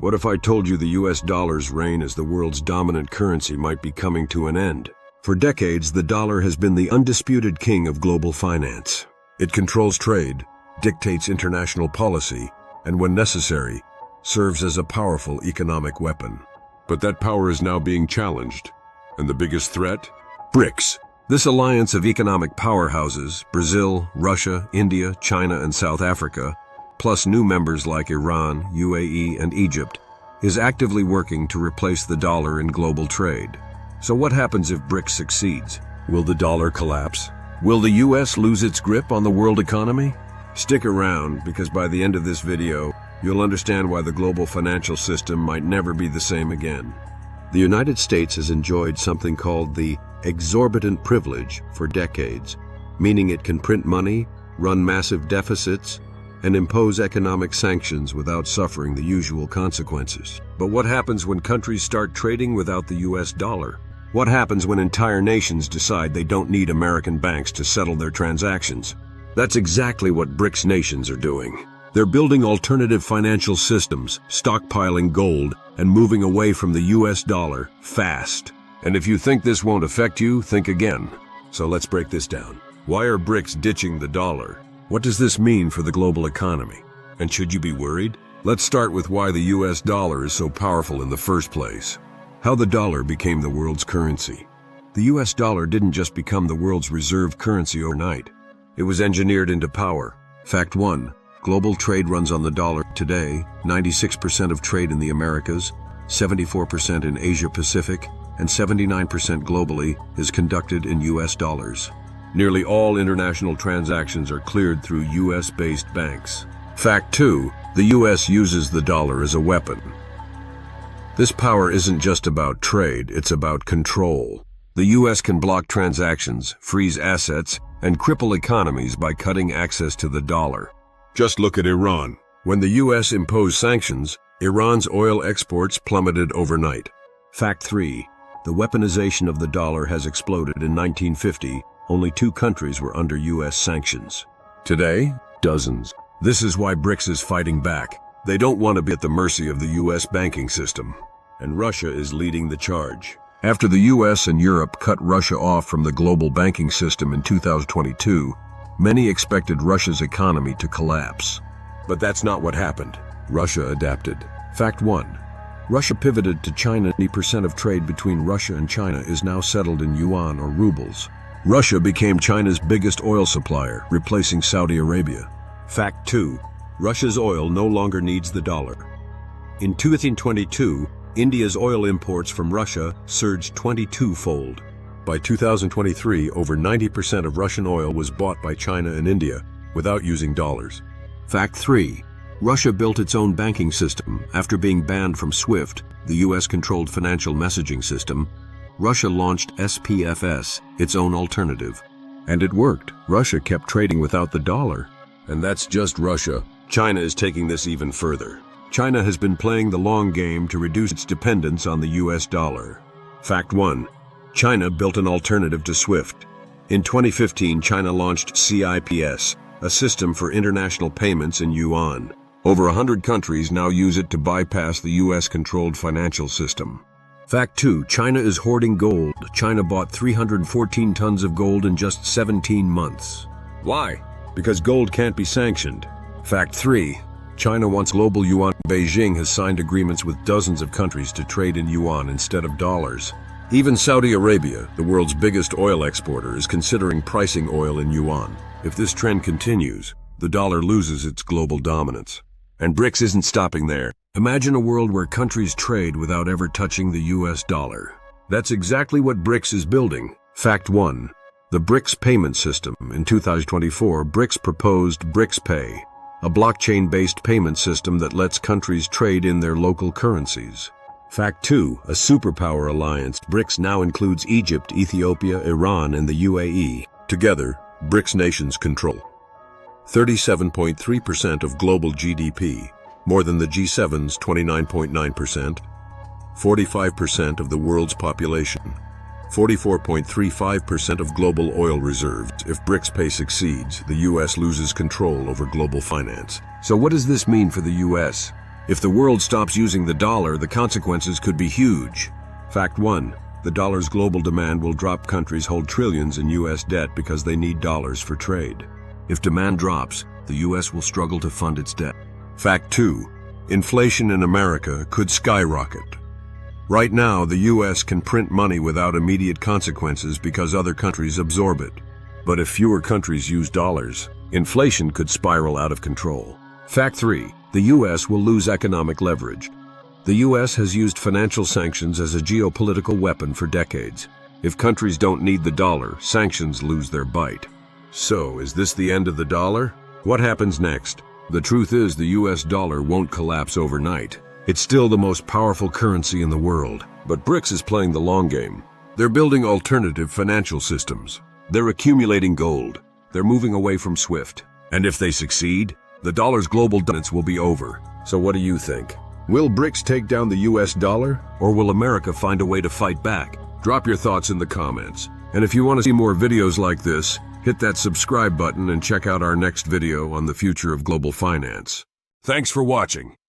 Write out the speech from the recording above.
What if I told you the US dollar's reign as the world's dominant currency might be coming to an end? For decades, the dollar has been the undisputed king of global finance. It controls trade, dictates international policy, and when necessary, serves as a powerful economic weapon. But that power is now being challenged. And the biggest threat? Brics. This alliance of economic powerhouses, Brazil, Russia, India, China, and South Africa, plus new members like Iran, UAE, and Egypt, is actively working to replace the dollar in global trade. So what happens if Brics succeeds? Will the dollar collapse? Will the US lose its grip on the world economy? Stick around, because by the end of this video, you'll understand why the global financial system might never be the same again. The United States has enjoyed something called the exorbitant privilege for decades, meaning it can print money, run massive deficits, and impose economic sanctions without suffering the usual consequences. But what happens when countries start trading without the US dollar? What happens when entire nations decide they don't need American banks to settle their transactions? That's exactly what Brics nations are doing. They're building alternative financial systems, stockpiling gold, and moving away from the US dollar fast. And if you think this won't affect you, think again. So let's break this down. Why are Brics ditching the dollar? What does this mean for the global economy? And should you be worried? Let's start with why the US dollar is so powerful in the first place. How the dollar became the world's currency. The US dollar didn't just become the world's reserve currency overnight. It was engineered into power. Fact 1. Global trade runs on the dollar. Today, 96% of trade in the Americas, 74% in Asia Pacific, and 79% globally is conducted in US dollars. Nearly all international transactions are cleared through US-based banks. Fact 2. The US uses the dollar as a weapon. This power isn't just about trade, it's about control. The US can block transactions, freeze assets, and cripple economies by cutting access to the dollar. Just look at Iran. When the US imposed sanctions, Iran's oil exports plummeted overnight. Fact 3. The weaponization of the dollar has exploded. In 1950, only 2 countries were under US sanctions. Today, dozens. This is why Brics is fighting back. They don't want to be at the mercy of the US banking system. And Russia is leading the charge. After the US and Europe cut Russia off from the global banking system in 2022, many expected Russia's economy to collapse. But that's not what happened. Russia adapted. Fact 1. Russia pivoted to China. 90% of trade between Russia and China is now settled in yuan or rubles. Russia became China's biggest oil supplier, replacing Saudi Arabia. Fact 2. Russia's oil no longer needs the dollar. In 2022, India's oil imports from Russia surged 22-fold. By 2023, over 90% of Russian oil was bought by China and India without using dollars. Fact 3. Russia built its own banking system. After being banned from SWIFT, the US-controlled financial messaging system, Russia launched SPFS, its own alternative. And it worked. Russia kept trading without the dollar. And that's just Russia. China is taking this even further. China has been playing the long game to reduce its dependence on the US dollar. Fact 1. China built an alternative to SWIFT. In 2015, China launched CIPS, a system for international payments in yuan. Over 100 countries now use it to bypass the US-controlled financial system. Fact 2. China is hoarding gold. China bought 314 tons of gold in just 17 months. Why? Because gold can't be sanctioned. Fact 3. China wants global yuan. Beijing has signed agreements with dozens of countries to trade in yuan instead of dollars. Even Saudi Arabia, the world's biggest oil exporter, is considering pricing oil in yuan. If this trend continues, the dollar loses its global dominance. And Brics isn't stopping there. Imagine a world where countries trade without ever touching the US dollar. That's exactly what Brics is building. Fact 1. The Brics payment system. In 2024, Brics proposed Brics Pay, a blockchain-based payment system that lets countries trade in their local currencies. Fact 2. A superpower alliance. Brics now includes Egypt, Ethiopia, Iran, and the UAE. Together, Brics nations control 37.3% of global GDP, more than the G7's 29.9%, 45% of the world's population, 44.35% of global oil reserves. If Brics Pay succeeds, the US loses control over global finance. So what does this mean for the US? If the world stops using the dollar, the consequences could be huge. Fact 1. The dollar's global demand will drop. Countries hold trillions in U.S. debt because they need dollars for trade. If demand drops, the U.S. will struggle to fund its debt. Fact 2. Inflation in America could skyrocket. Right now, the U.S. can print money without immediate consequences because other countries absorb it. But if fewer countries use dollars, inflation could spiral out of control. Fact 3. The U.S. will lose economic leverage. The U.S. has used financial sanctions as a geopolitical weapon for decades. If countries don't need the dollar, sanctions lose their bite. So, is this the end of the dollar? What happens next? The truth is, the U.S. dollar won't collapse overnight. It's still the most powerful currency in the world. But Brics is playing the long game. They're building alternative financial systems. They're accumulating gold. They're moving away from SWIFT. And if they succeed, the dollar's global dominance will be over. So what do you think? Will Brics take down the U.S. dollar? Or will America find a way to fight back? Drop your thoughts in the comments. And if you want to see more videos like this, hit that subscribe button and check out our next video on the future of global finance. Thanks for watching.